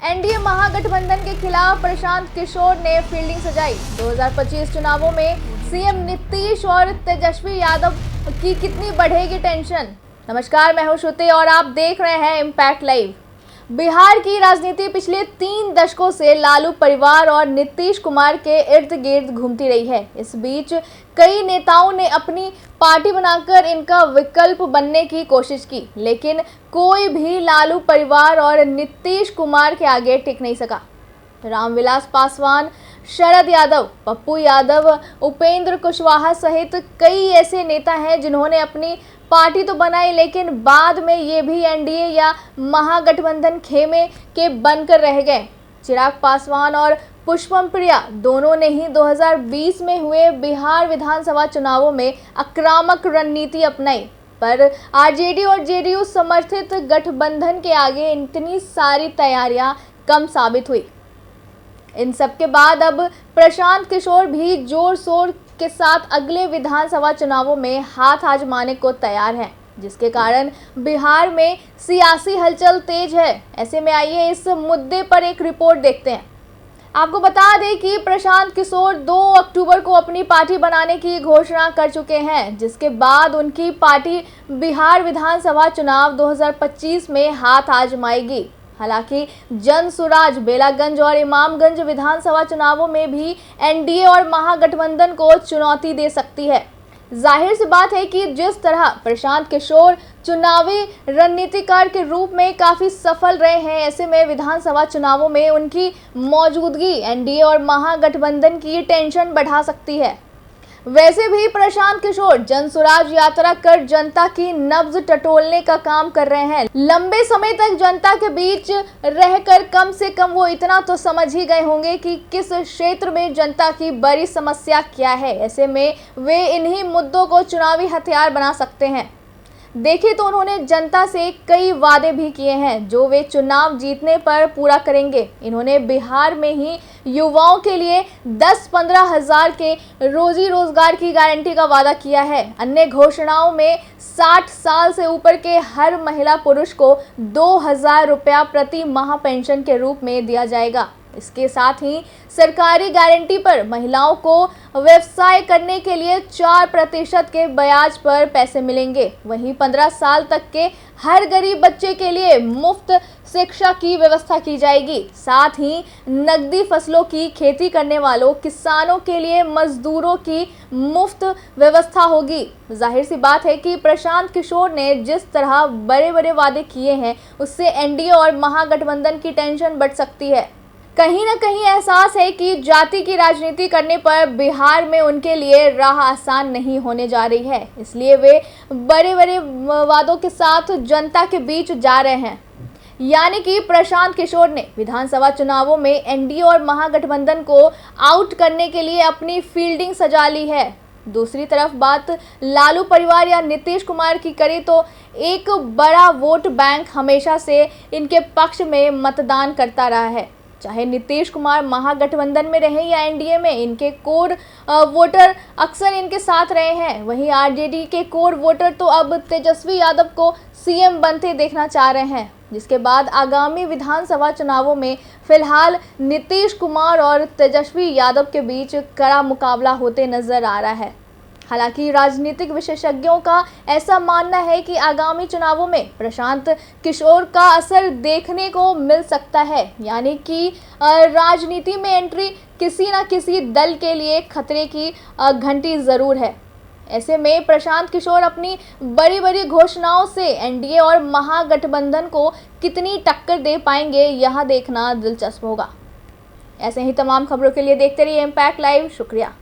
NDA महागठबंधन के खिलाफ प्रशांत किशोर ने फील्डिंग सजाई। 2025 चुनावों में सीएम नीतीश और तेजस्वी यादव की कितनी बढ़ेगी टेंशन। नमस्कार, मैं हूं श्रुति और आप देख रहे हैं इम्पैक्ट लाइव। बिहार की राजनीति पिछले 3 दशकों से लालू परिवार और नीतीश कुमार के इर्द गिर्द घूमती रही है। इस बीच कई नेताओं ने अपनी पार्टी बनाकर इनका विकल्प बनने की कोशिश की, लेकिन कोई भी लालू परिवार और नीतीश कुमार के आगे टिक नहीं सका। रामविलास पासवान, शरद यादव, पप्पू यादव, उपेंद्र कुशवाहा सहित कई ऐसे नेता हैं जिन्होंने अपनी पार्टी तो बनाई, लेकिन बाद में ये भी एनडीए या महागठबंधन खेमे के बनकर रह गए। चिराग पासवान और पुष्पम प्रिया दोनों ने ही 2020 में हुए बिहार विधानसभा चुनावों में आक्रामक रणनीति अपनाई, पर आरजेडी और जेडीयू समर्थित गठबंधन के आगे इतनी सारी तैयारियां कम साबित हुई। इन सब के बाद अब प्रशांत किशोर भी जोर शोर के साथ अगले विधानसभा चुनावों में हाथ आजमाने को तैयार हैं, जिसके कारण बिहार में सियासी हलचल तेज है। ऐसे में आइए इस मुद्दे पर एक रिपोर्ट देखते हैं। आपको बता दें कि प्रशांत किशोर 2 अक्टूबर को अपनी पार्टी बनाने की घोषणा कर चुके हैं, जिसके बाद उनकी पार्टी बिहार विधानसभा चुनाव 2025 में हाथ आजमाएगी। हालांकि जनसुराज, बेलागंज और इमामगंज विधानसभा चुनावों में भी एनडीए और महागठबंधन को चुनौती दे सकती है। जाहिर सी बात है कि जिस तरह प्रशांत किशोर चुनावी रणनीतिकार के रूप में काफी सफल रहे हैं, ऐसे में विधानसभा चुनावों में उनकी मौजूदगी एनडीए और महागठबंधन की टेंशन बढ़ा सकती है। वैसे भी प्रशांत किशोर जनसुराज यात्रा कर जनता की नब्ज टटोलने का काम कर रहे हैं। लंबे समय तक जनता के बीच रहकर कम से कम वो इतना तो समझ ही गए होंगे कि किस क्षेत्र में जनता की बड़ी समस्या क्या है। ऐसे में वे इन्हीं मुद्दों को चुनावी हथियार बना सकते हैं। देखिए तो उन्होंने जनता से कई वादे भी किए हैं जो वे चुनाव जीतने पर पूरा करेंगे। इन्होंने बिहार में ही युवाओं के लिए 10-15 हज़ार के रोजी रोजगार की गारंटी का वादा किया है। अन्य घोषणाओं में 60 साल से ऊपर के हर महिला पुरुष को 2,000 रुपया प्रति माह पेंशन के रूप में दिया जाएगा। इसके साथ ही सरकारी गारंटी पर महिलाओं को व्यवसाय करने के लिए 4% के ब्याज पर पैसे मिलेंगे। वहीं 15 साल तक के हर गरीब बच्चे के लिए मुफ्त शिक्षा की व्यवस्था की जाएगी। साथ ही नकदी फसलों की खेती करने वालों किसानों के लिए मजदूरों की मुफ्त व्यवस्था होगी। जाहिर सी बात है कि प्रशांत किशोर ने जिस तरह बड़े बड़े वादे किए हैं, उससे एनडीए और महागठबंधन की टेंशन बढ़ सकती है। कहीं ना कहीं एहसास है कि जाति की राजनीति करने पर बिहार में उनके लिए राह आसान नहीं होने जा रही है। इसलिए वे बड़े बड़े वादों के साथ जनता के बीच जा रहे हैं। यानी कि प्रशांत किशोर ने विधानसभा चुनावों में एनडीए और महागठबंधन को आउट करने के लिए अपनी फील्डिंग सजा ली है। दूसरी तरफ बात लालू परिवार या नीतीश कुमार की करें तो एक बड़ा वोट बैंक हमेशा से इनके पक्ष में मतदान करता रहा है। चाहे नीतीश कुमार महागठबंधन में रहे या एनडीए में, इनके कोर वोटर अक्सर इनके साथ रहे हैं। वहीं आरजेडी के कोर वोटर तो अब तेजस्वी यादव को सीएम बनते देखना चाह रहे हैं, जिसके बाद आगामी विधानसभा चुनावों में फिलहाल नीतीश कुमार और तेजस्वी यादव के बीच कड़ा मुकाबला होते नजर आ रहा है। हालांकि राजनीतिक विशेषज्ञों का ऐसा मानना है कि आगामी चुनावों में प्रशांत किशोर का असर देखने को मिल सकता है। यानी कि राजनीति में एंट्री किसी न किसी दल के लिए खतरे की घंटी जरूर है। ऐसे में प्रशांत किशोर अपनी बड़ी बड़ी घोषणाओं से एनडीए और महागठबंधन को कितनी टक्कर दे पाएंगे, यह देखना दिलचस्प होगा। ऐसे ही तमाम खबरों के लिए देखते रहिए इम्पैक्ट लाइव। शुक्रिया।